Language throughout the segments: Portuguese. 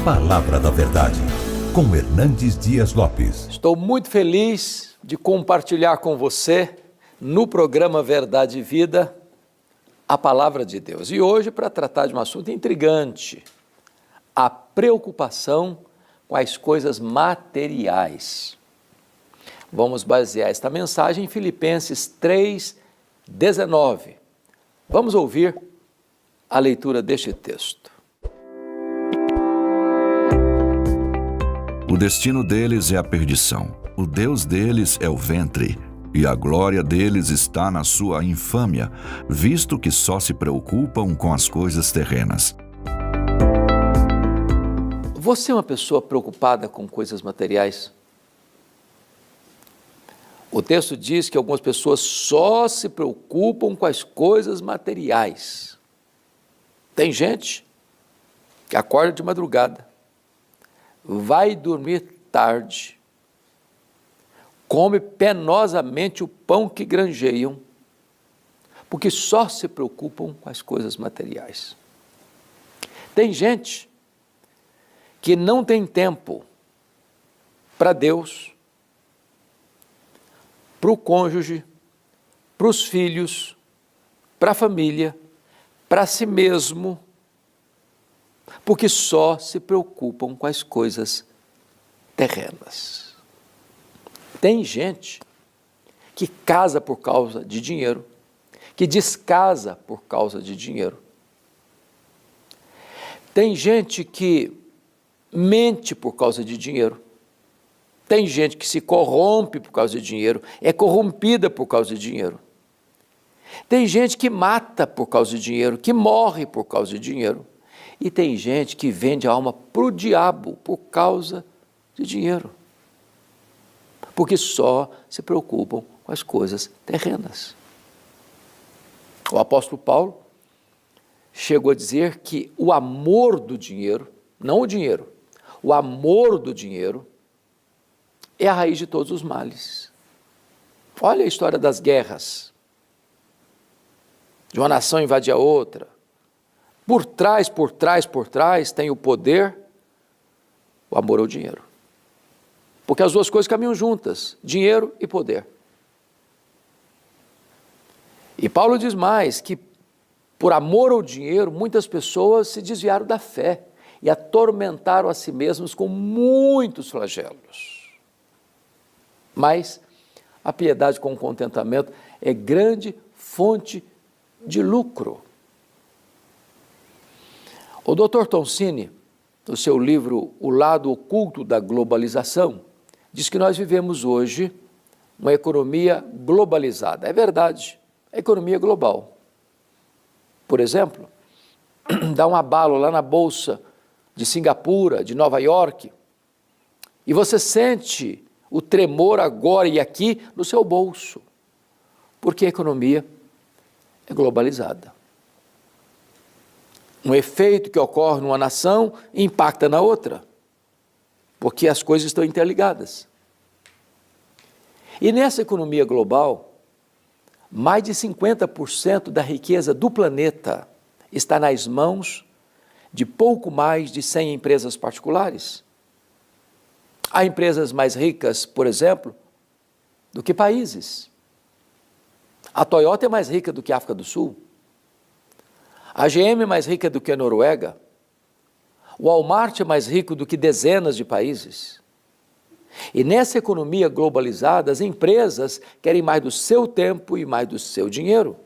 Palavra da Verdade, com Hernandes Dias Lopes. Estou muito feliz de compartilhar com você, no programa Verdade e Vida, a Palavra de Deus. E hoje, para tratar de um assunto intrigante, a preocupação com as coisas materiais. Vamos basear esta mensagem em Filipenses 3:19. Vamos ouvir a leitura deste texto. O destino deles é a perdição, o Deus deles é o ventre, e a glória deles está na sua infâmia, visto que só se preocupam com as coisas terrenas. Você é uma pessoa preocupada com coisas materiais? O texto diz que algumas pessoas só se preocupam com as coisas materiais. Tem gente que acorda de madrugada, vai dormir tarde, come penosamente o pão que granjeiam, porque só se preocupam com as coisas materiais. Tem gente que não tem tempo para Deus, para o cônjuge, para os filhos, para a família, para si mesmo, porque só se preocupam com as coisas terrenas. Tem gente que casa por causa de dinheiro, que descasa por causa de dinheiro. Tem gente que mente por causa de dinheiro. Tem gente que se corrompe por causa de dinheiro, é corrompida por causa de dinheiro. Tem gente que mata por causa de dinheiro, que morre por causa de dinheiro. E tem gente que vende a alma para o diabo por causa de dinheiro. Porque só se preocupam com as coisas terrenas. O apóstolo Paulo chegou a dizer que o amor do dinheiro, não o dinheiro, o amor do dinheiro é a raiz de todos os males. Olha a história das guerras. De uma nação invadir a outra. Por trás tem o poder, o amor ao dinheiro. Porque as duas coisas caminham juntas, dinheiro e poder. E Paulo diz mais que por amor ao dinheiro, muitas pessoas se desviaram da fé e atormentaram a si mesmos com muitos flagelos. Mas a piedade com contentamento é grande fonte de lucro. O Dr. Toncini, no seu livro O Lado Oculto da Globalização, diz que nós vivemos hoje uma economia globalizada. É verdade, a economia global. Por exemplo, dá um abalo lá na Bolsa de Singapura, de Nova York, e você sente o tremor agora e aqui no seu bolso, porque a economia é globalizada. Um efeito que ocorre numa nação impacta na outra, porque as coisas estão interligadas. E nessa economia global, mais de 50% da riqueza do planeta está nas mãos de pouco mais de 100 empresas particulares. Há empresas mais ricas, por exemplo, do que países. A Toyota é mais rica do que a África do Sul. A GM é mais rica do que a Noruega. O Walmart é mais rico do que dezenas de países. E nessa economia globalizada, as empresas querem mais do seu tempo e mais do seu dinheiro.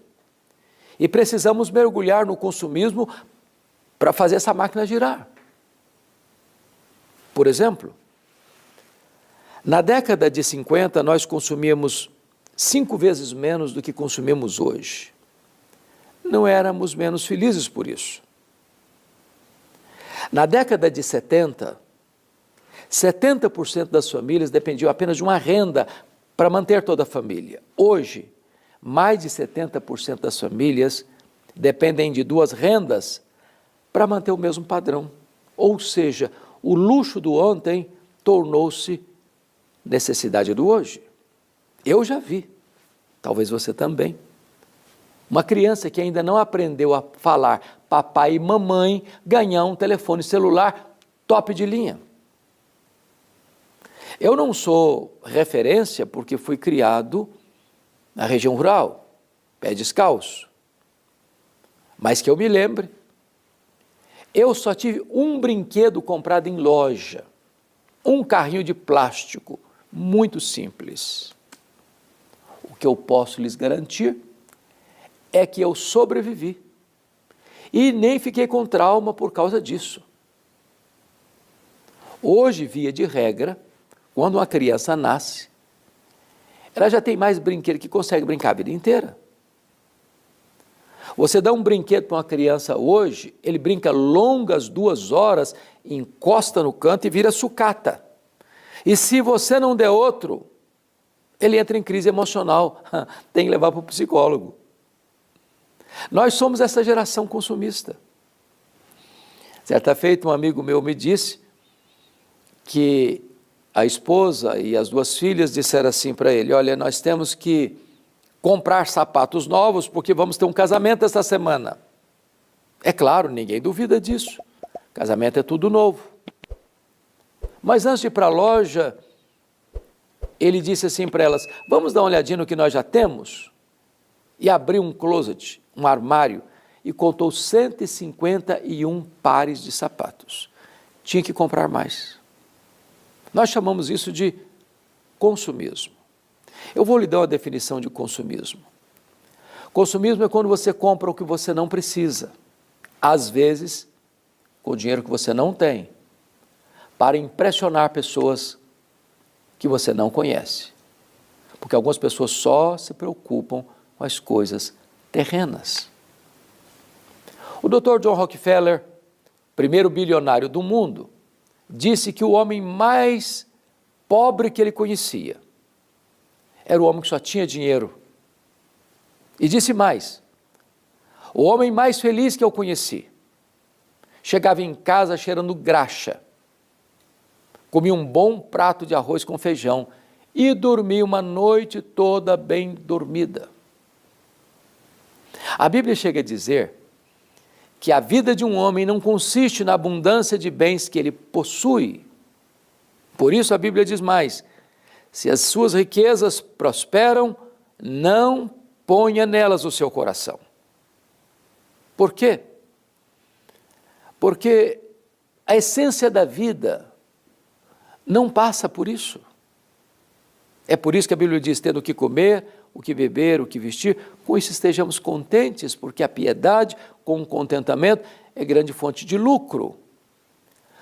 E precisamos mergulhar no consumismo para fazer essa máquina girar. Por exemplo, na década de 50, nós consumíamos 5 vezes menos do que consumimos hoje. Não éramos menos felizes por isso. Na década de 70, 70% das famílias dependiam apenas de uma renda para manter toda a família. Hoje, mais de 70% das famílias dependem de 2 rendas para manter o mesmo padrão. Ou seja, o luxo do ontem tornou-se necessidade do hoje. Eu já vi, talvez você também. Uma criança que ainda não aprendeu a falar papai e mamãe ganhar um telefone celular top de linha. Eu não sou referência porque fui criado na região rural, pé descalço. Mas que eu me lembre, eu só tive um brinquedo comprado em loja, um carrinho de plástico, muito simples. O que eu posso lhes garantir é que eu sobrevivi e nem fiquei com trauma por causa disso. Hoje, via de regra, quando uma criança nasce, ela já tem mais brinquedo que consegue brincar a vida inteira. Você dá um brinquedo para uma criança hoje, ele brinca longas 2 horas, encosta no canto e vira sucata. E se você não der outro, ele entra em crise emocional, tem que levar para o psicólogo. Nós somos essa geração consumista. Certa feita, um amigo meu me disse que a esposa e as 2 filhas disseram assim para ele: olha, nós temos que comprar sapatos novos porque vamos ter um casamento esta semana. É claro, ninguém duvida disso. Casamento é tudo novo. Mas antes de ir para a loja, ele disse assim para elas: vamos dar uma olhadinha no que nós já temos? E abriu um closet, um armário, e contou 151 pares de sapatos. Tinha que comprar mais. Nós chamamos isso de consumismo. Eu vou lhe dar uma definição de consumismo. Consumismo é quando você compra o que você não precisa, às vezes com o dinheiro que você não tem, para impressionar pessoas que você não conhece. Porque algumas pessoas só se preocupam com as coisas terrenas. O Dr. John Rockefeller, primeiro bilionário do mundo, disse que o homem mais pobre que ele conhecia era o homem que só tinha dinheiro. E disse mais: o homem mais feliz que eu conheci chegava em casa cheirando graxa, comia um bom prato de arroz com feijão e dormia uma noite toda bem dormida. A Bíblia chega a dizer que a vida de um homem não consiste na abundância de bens que ele possui. Por isso a Bíblia diz mais: se as suas riquezas prosperam, não ponha nelas o seu coração. Por quê? Porque a essência da vida não passa por isso. É por isso que a Bíblia diz: tendo o que comer, o que beber, o que vestir, com isso estejamos contentes, porque a piedade com o contentamento é grande fonte de lucro.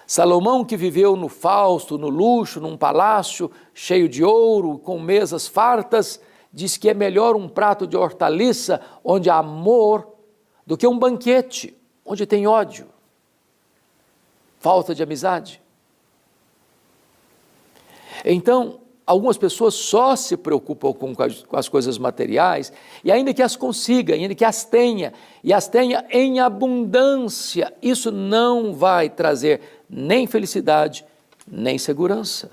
Salomão, que viveu no fausto, no luxo, num palácio cheio de ouro, com mesas fartas, diz que é melhor um prato de hortaliça onde há amor do que um banquete onde tem ódio, falta de amizade. Então, algumas pessoas só se preocupam com as coisas materiais, e ainda que as consiga, ainda que as tenha, e as tenha em abundância, isso não vai trazer nem felicidade, nem segurança.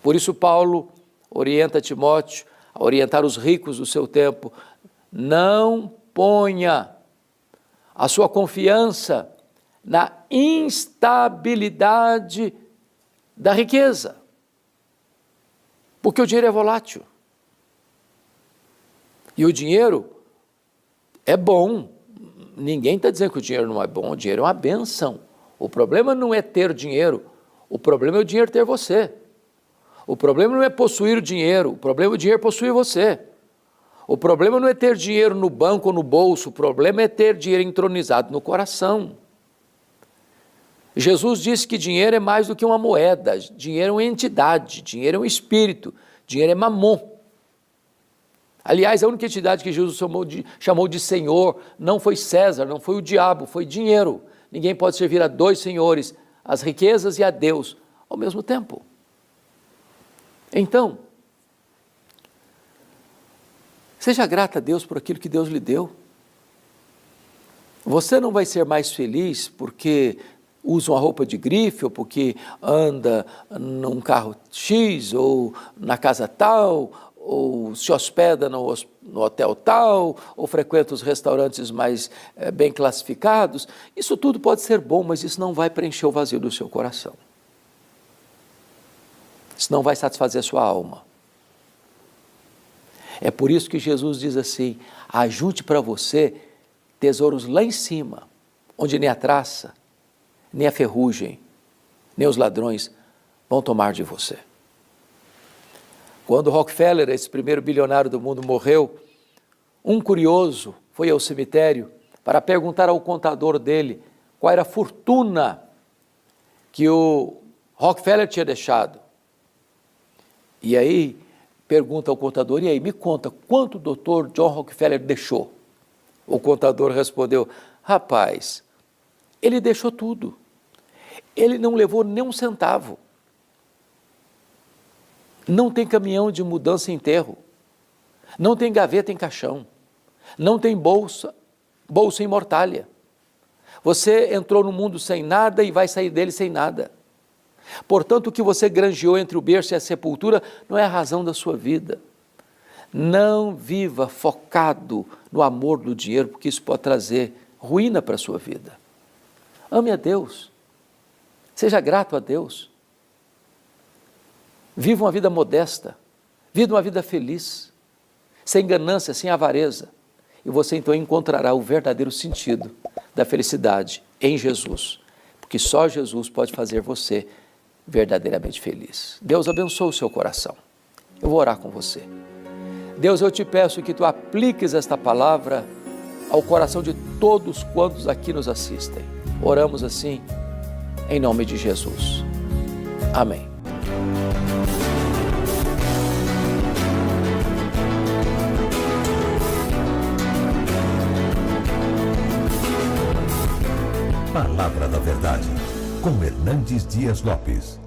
Por isso Paulo orienta Timóteo a orientar os ricos do seu tempo: não ponha a sua confiança na instabilidade da riqueza, porque o dinheiro é volátil. E o dinheiro é bom. Ninguém está dizendo que o dinheiro não é bom, o dinheiro é uma bênção. O problema não é ter dinheiro, o problema é o dinheiro ter você. O problema não é possuir o dinheiro, o problema é o dinheiro possuir você. O problema não é ter dinheiro no banco ou no bolso, o problema é ter dinheiro entronizado no coração. Jesus disse que dinheiro é mais do que uma moeda, dinheiro é uma entidade, dinheiro é um espírito, dinheiro é mamon. Aliás, a única entidade que Jesus chamou de Senhor não foi César, não foi o diabo, foi dinheiro. Ninguém pode servir a 2 senhores, as riquezas e a Deus, ao mesmo tempo. Então, seja grata a Deus por aquilo que Deus lhe deu. Você não vai ser mais feliz porque usa uma roupa de grife, ou porque anda num carro X, ou na casa tal, ou se hospeda no hotel tal, ou frequenta os restaurantes mais bem classificados. Isso tudo pode ser bom, mas isso não vai preencher o vazio do seu coração. Isso não vai satisfazer a sua alma. É por isso que Jesus diz assim: ajunte para você tesouros lá em cima, onde nem a traça, nem a ferrugem, nem os ladrões vão tomar de você. Quando Rockefeller, esse primeiro bilionário do mundo, morreu, um curioso foi ao cemitério para perguntar ao contador dele qual era a fortuna que o Rockefeller tinha deixado. E aí pergunta ao contador: e aí, me conta, quanto o Dr. John Rockefeller deixou? O contador respondeu: rapaz, ele deixou tudo. Ele não levou nem um centavo. Não tem caminhão de mudança e enterro. Não tem gaveta em caixão. Não tem bolsa em mortalha. Você entrou no mundo sem nada e vai sair dele sem nada. Portanto, o que você granjeou entre o berço e a sepultura não é a razão da sua vida. Não viva focado no amor do dinheiro, porque isso pode trazer ruína para a sua vida. Ame a Deus. Seja grato a Deus. Viva uma vida modesta. Viva uma vida feliz. Sem ganância, sem avareza. E você então encontrará o verdadeiro sentido da felicidade em Jesus. Porque só Jesus pode fazer você verdadeiramente feliz. Deus abençoe o seu coração. Eu vou orar com você. Deus, eu te peço que tu apliques esta palavra ao coração de todos quantos aqui nos assistem. Oramos assim, em nome de Jesus. Amém. Palavra da Verdade, com Hernandes Dias Lopes.